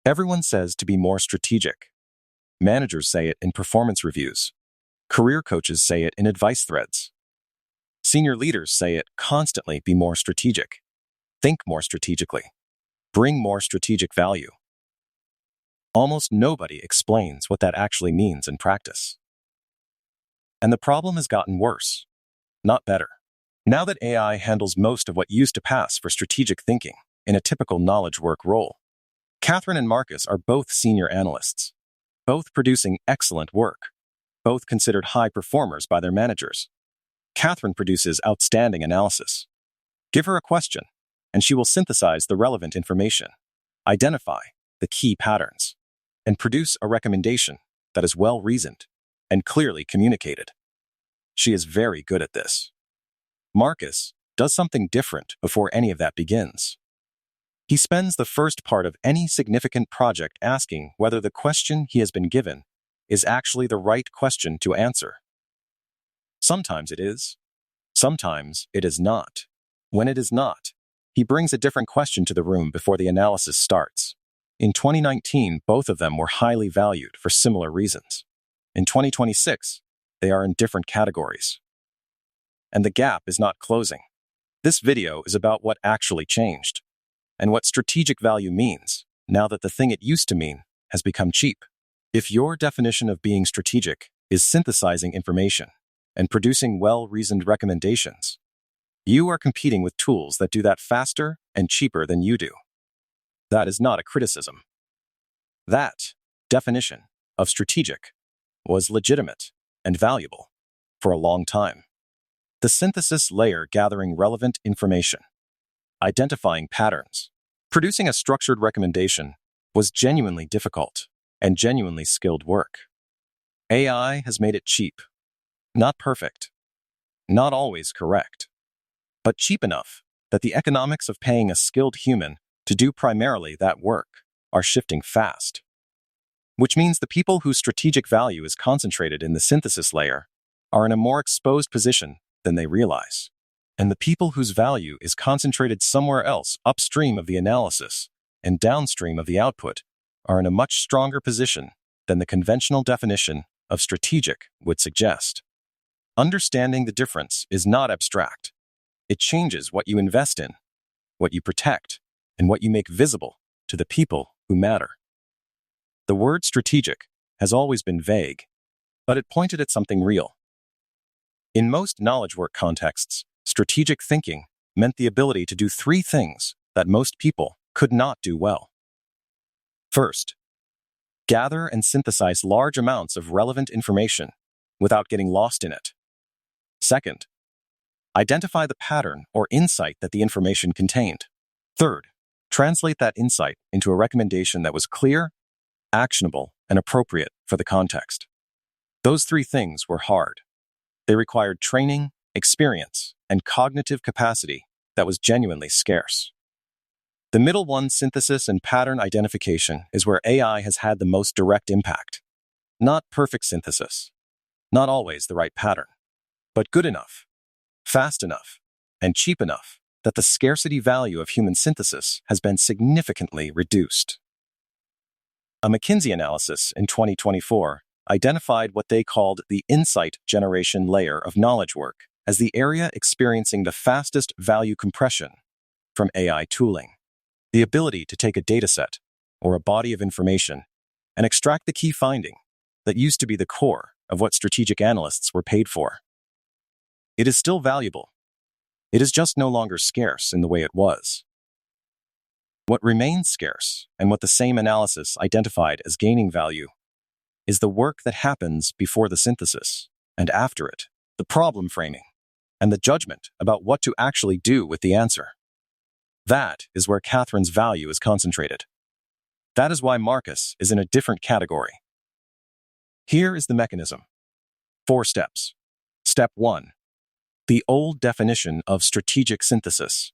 Everyone says to be more strategic. Managers say it in performance reviews. Career coaches say it in advice threads. Senior leaders say it constantly: be more strategic. Think more strategically. Bring more strategic value. Almost nobody explains what that actually means in practice. And the problem has gotten worse, not better. Now that AI handles most of what used to pass for strategic thinking in a typical knowledge work role, Katherine and Marcus are both senior analysts, both producing excellent work, both considered high performers by their managers. Katherine produces outstanding analysis. Give her a question, and she will synthesize the relevant information, identify the key patterns, and produce a recommendation that is well-reasoned and clearly communicated. She is very good at this. Marcus does something different before any of that begins. He spends the first part of any significant project asking whether the question he has been given is actually the right question to answer. Sometimes it is. Sometimes it is not. When it is not, he brings a different question to the room before the analysis starts. In 2019, both of them were highly valued for similar reasons. In 2026, they are in different categories. And the gap is not closing. This video is about what actually changed, and what strategic value means now that the thing it used to mean has become cheap. If your definition of being strategic is synthesizing information and producing well-reasoned recommendations, you are competing with tools that do that faster and cheaper than you do. That is not a criticism. That definition of strategic was legitimate and valuable for a long time. The synthesis layer gathering relevant information, identifying patterns, producing a structured recommendation was genuinely difficult and genuinely skilled work. AI has made it cheap. Not perfect. Not always correct. But cheap enough that the economics of paying a skilled human to do primarily that work are shifting fast. Which means the people whose strategic value is concentrated in the synthesis layer are in a more exposed position than they realize. And the people whose value is concentrated somewhere else upstream of the analysis and downstream of the output are in a much stronger position than the conventional definition of strategic would suggest. Understanding the difference is not abstract. It changes what you invest in, what you protect, and what you make visible to the people who matter. The word strategic has always been vague, but it pointed at something real. In most knowledge work contexts, strategic thinking meant the ability to do three things that most people could not do well. First, gather and synthesize large amounts of relevant information without getting lost in it. Second, identify the pattern or insight that the information contained. Third, translate that insight into a recommendation that was clear, actionable, and appropriate for the context. Those three things were hard. They required training, experience, and cognitive capacity that was genuinely scarce. The middle one, synthesis and pattern identification, is where AI has had the most direct impact. Not perfect synthesis, not always the right pattern, but good enough, fast enough, and cheap enough that the scarcity value of human synthesis has been significantly reduced. A McKinsey analysis in 2024 identified what they called the insight generation layer of knowledge work as the area experiencing the fastest value compression from AI tooling. The ability to take a dataset or a body of information and extract the key finding that used to be the core of what strategic analysts were paid for. It is still valuable. It is just no longer scarce in the way it was. What remains scarce, and what the same analysis identified as gaining value, is the work that happens before the synthesis and after it, the problem framing, and the judgment about what to actually do with the answer. That is where Katherine's value is concentrated. That is why Marcus is in a different category. Here is the mechanism. 4 steps. Step 1. The old definition of strategic synthesis.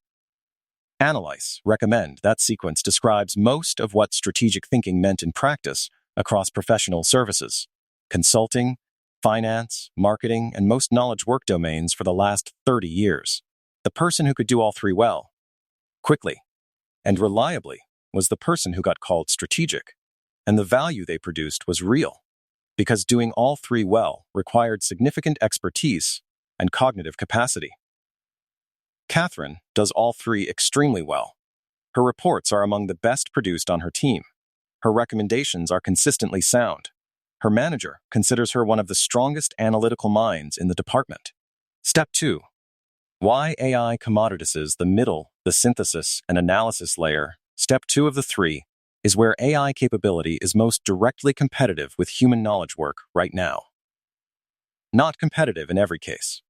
Analyze, recommend. That sequence describes most of what strategic thinking meant in practice across professional services, consulting, finance, marketing, and most knowledge work domains for the last 30 years. The person who could do all three well, quickly, and reliably was the person who got called strategic, and the value they produced was real, because doing all three well required significant expertise and cognitive capacity. Katherine does all three extremely well. Her reports are among the best produced on her team. Her recommendations are consistently sound. Her manager considers her one of the strongest analytical minds in the department. Step 2. Why AI commoditizes the middle, the synthesis and analysis layer. Step 2 of the 3 is where AI capability is most directly competitive with human knowledge work right now. Not competitive in every case.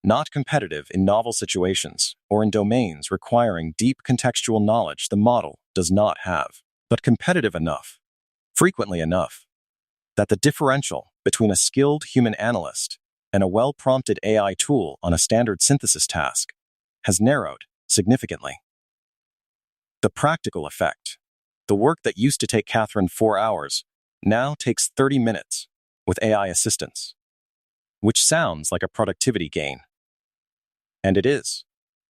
Not competitive in novel situations or in domains requiring deep contextual knowledge the model does not have, but competitive enough, frequently enough, that the differential between a skilled human analyst and a well-prompted AI tool on a standard synthesis task has narrowed significantly. The practical effect. The work that used to take Katherine 4 hours now takes 30 minutes with AI assistance, which sounds like a productivity gain. And it is.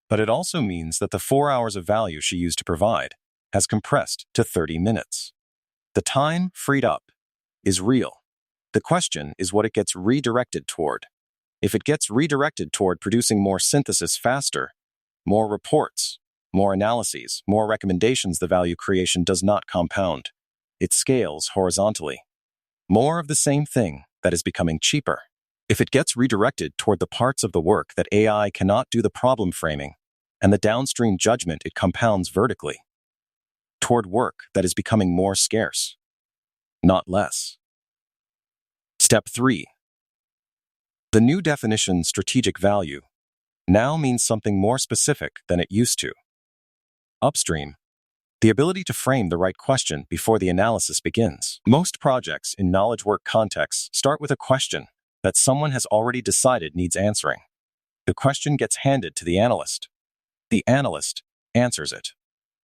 But it also means that the 4 hours of value she used to provide has compressed to 30 minutes. The time freed up is real. The question is what it gets redirected toward. If it gets redirected toward producing more synthesis faster, more reports, more analyses, more recommendations, the value creation does not compound. It scales horizontally. More of the same thing that is becoming cheaper. If it gets redirected toward the parts of the work that AI cannot do, the problem framing and the downstream judgment, it compounds vertically. Toward work that is becoming more scarce, not less. Step 3. The new definition, strategic value, now means something more specific than it used to. Upstream, the ability to frame the right question before the analysis begins. Most projects in knowledge work contexts start with a question that someone has already decided needs answering. The question gets handed to the analyst. The analyst answers it.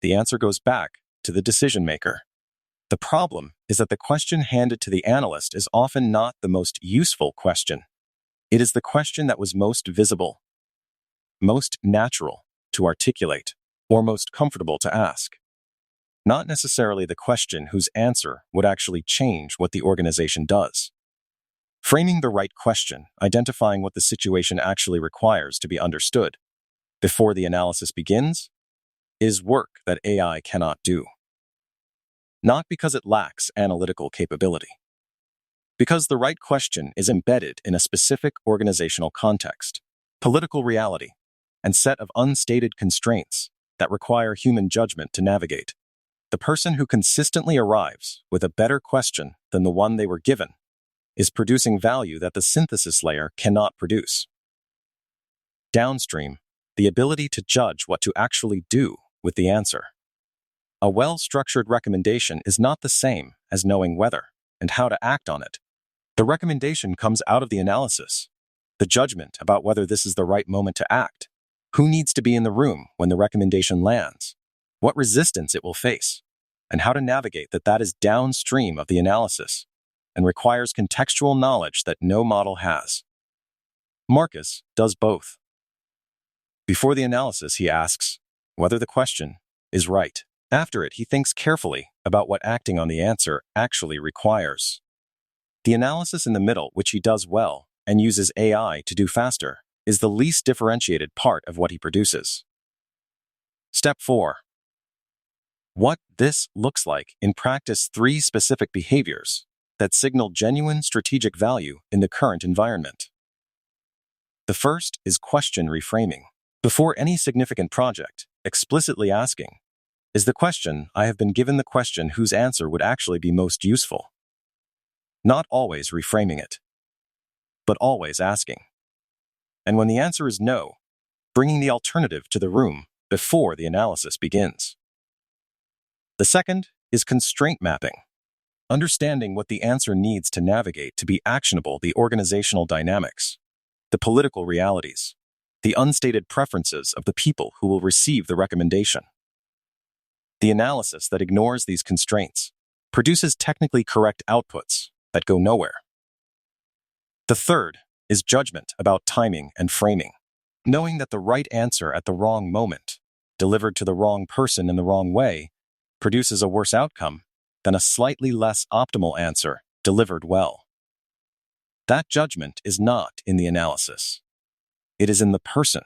The answer goes back to the decision maker. The problem is that the question handed to the analyst is often not the most useful question. It is the question that was most visible, most natural to articulate, or most comfortable to ask. Not necessarily the question whose answer would actually change what the organization does. Framing the right question, identifying what the situation actually requires to be understood before the analysis begins, is work that AI cannot do. Not because it lacks analytical capability. Because the right question is embedded in a specific organizational context, political reality, and set of unstated constraints that require human judgment to navigate. The person who consistently arrives with a better question than the one they were given is producing value that the synthesis layer cannot produce. Downstream, the ability to judge what to actually do with the answer. A well-structured recommendation is not the same as knowing whether and how to act on it. The recommendation comes out of the analysis, the judgment about whether this is the right moment to act, who needs to be in the room when the recommendation lands, what resistance it will face, and how to navigate that is downstream of the analysis and requires contextual knowledge that no model has. Marcus does both. Before the analysis, he asks whether the question is right. After it, he thinks carefully about what acting on the answer actually requires. The analysis in the middle, which he does well and uses AI to do faster, is the least differentiated part of what he produces. Step 4. What this looks like in practice: 3 specific behaviors that signal genuine strategic value in the current environment. The first is question reframing. Before any significant project, explicitly asking, is the question I have been given the question whose answer would actually be most useful? Not always reframing it, but always asking. And when the answer is no, bringing the alternative to the room before the analysis begins. The second is constraint mapping. Understanding what the answer needs to navigate to be actionable: the organizational dynamics, the political realities, the unstated preferences of the people who will receive the recommendation. The analysis that ignores these constraints produces technically correct outputs that go nowhere. The third is judgment about timing and framing. Knowing that the right answer at the wrong moment, delivered to the wrong person in the wrong way, produces a worse outcome than a slightly less optimal answer delivered well. That judgment is not in the analysis. It is in the person.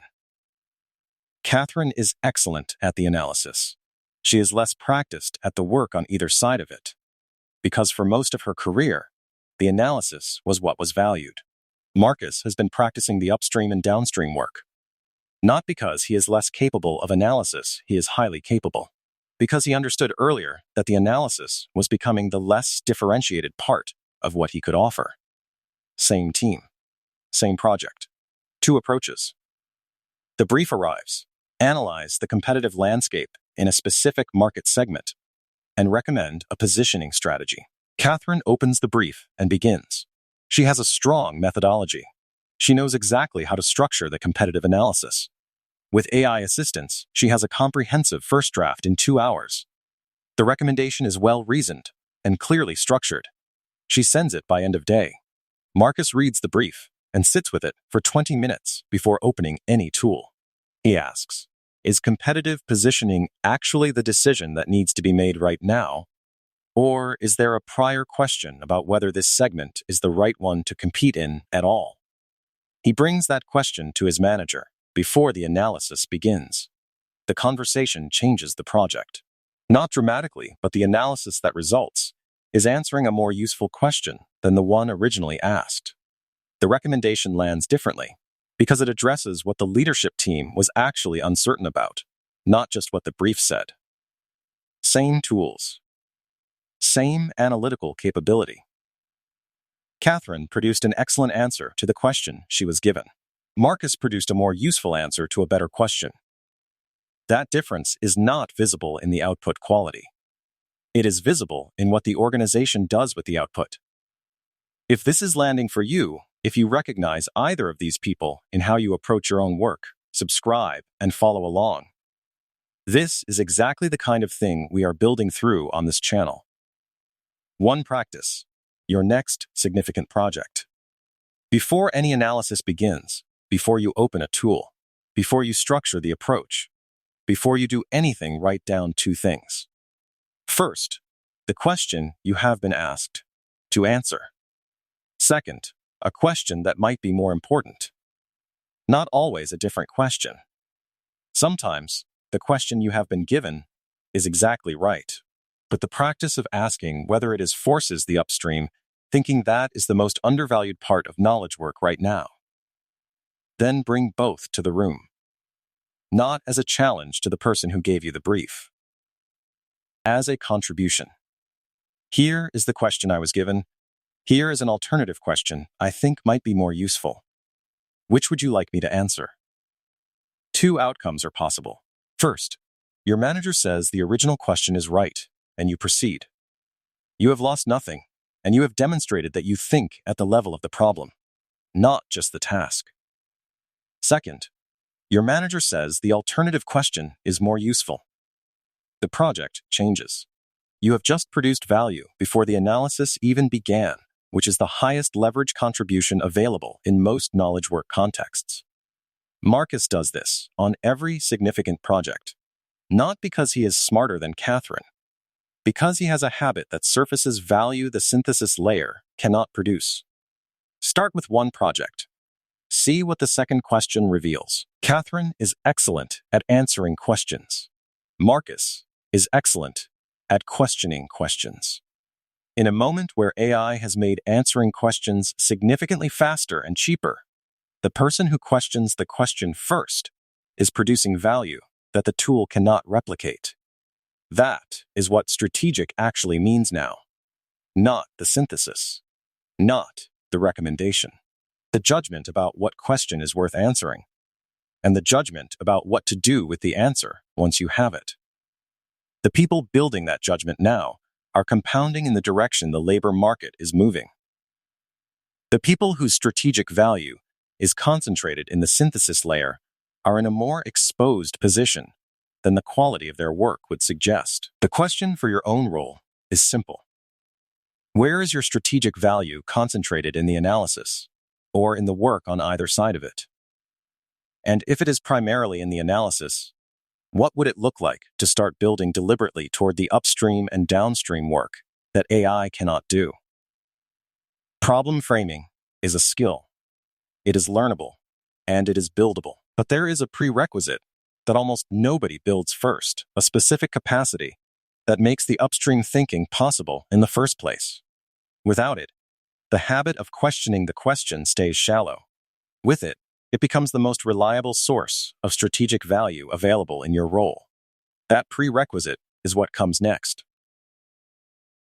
Katherine is excellent at the analysis. She is less practiced at the work on either side of it, because for most of her career, the analysis was what was valued. Marcus has been practicing the upstream and downstream work. Not because he is less capable of analysis, he is highly capable. Because he understood earlier that the analysis was becoming the less differentiated part of what he could offer. Same team, same project, two approaches. The brief arrives. Analyze the competitive landscape in a specific market segment and recommend a positioning strategy. Katherine opens the brief and begins. She has a strong methodology. She knows exactly how to structure the competitive analysis. With AI assistance, she has a comprehensive first draft in 2 hours. The recommendation is well-reasoned and clearly structured. She sends it by end of day. Marcus reads the brief and sits with it for 20 minutes before opening any tool. He asks, is competitive positioning actually the decision that needs to be made right now? Or is there a prior question about whether this segment is the right one to compete in at all? He brings that question to his manager before the analysis begins. The conversation changes the project. Not dramatically, but the analysis that results is answering a more useful question than the one originally asked. The recommendation lands differently because it addresses what the leadership team was actually uncertain about, not just what the brief said. Same tools. Same analytical capability. Katherine produced an excellent answer to the question she was given. Marcus produced a more useful answer to a better question. That difference is not visible in the output quality. It is visible in what the organization does with the output. If this is landing for you, if you recognize either of these people in how you approach your own work, subscribe and follow along. This is exactly the kind of thing we are building through on this channel. One practice, your next significant project. Before any analysis begins, before you open a tool, before you structure the approach, before you do anything, write down 2 things. First, the question you have been asked to answer. Second, a question that might be more important. Not always a different question. Sometimes, the question you have been given is exactly right, but the practice of asking whether it is forces the upstream, thinking that is the most undervalued part of knowledge work right now. Then bring both to the room. Not as a challenge to the person who gave you the brief. As a contribution. Here is the question I was given. Here is an alternative question I think might be more useful. Which would you like me to answer? 2 outcomes are possible. First, your manager says the original question is right, and you proceed. You have lost nothing, and you have demonstrated that you think at the level of the problem, not just the task. Second, your manager says the alternative question is more useful. The project changes. You have just produced value before the analysis even began, which is the highest leverage contribution available in most knowledge work contexts. Marcus does this on every significant project, not because he is smarter than Katherine, because he has a habit that surfaces value the synthesis layer cannot produce. Start with one project. See what the second question reveals. Katherine is excellent at answering questions. Marcus is excellent at questioning questions. In a moment where AI has made answering questions significantly faster and cheaper, the person who questions the question first is producing value that the tool cannot replicate. That is what strategic actually means now. Not the synthesis. Not the recommendation. The judgment about what question is worth answering, and the judgment about what to do with the answer once you have it. The people building that judgment now are compounding in the direction the labor market is moving. The people whose strategic value is concentrated in the synthesis layer are in a more exposed position than the quality of their work would suggest. The question for your own role is simple. Where is your strategic value concentrated in the analysis, or in the work on either side of it? And if it is primarily in the analysis, What would it look like to start building deliberately toward the upstream and downstream work that AI cannot do? Problem framing is a skill. It is learnable, and it is buildable. But there is a prerequisite that almost nobody builds first, a specific capacity that makes the upstream thinking possible in the first place. Without it, the habit of questioning the question stays shallow. With it, it becomes the most reliable source of strategic value available in your role. That prerequisite is what comes next.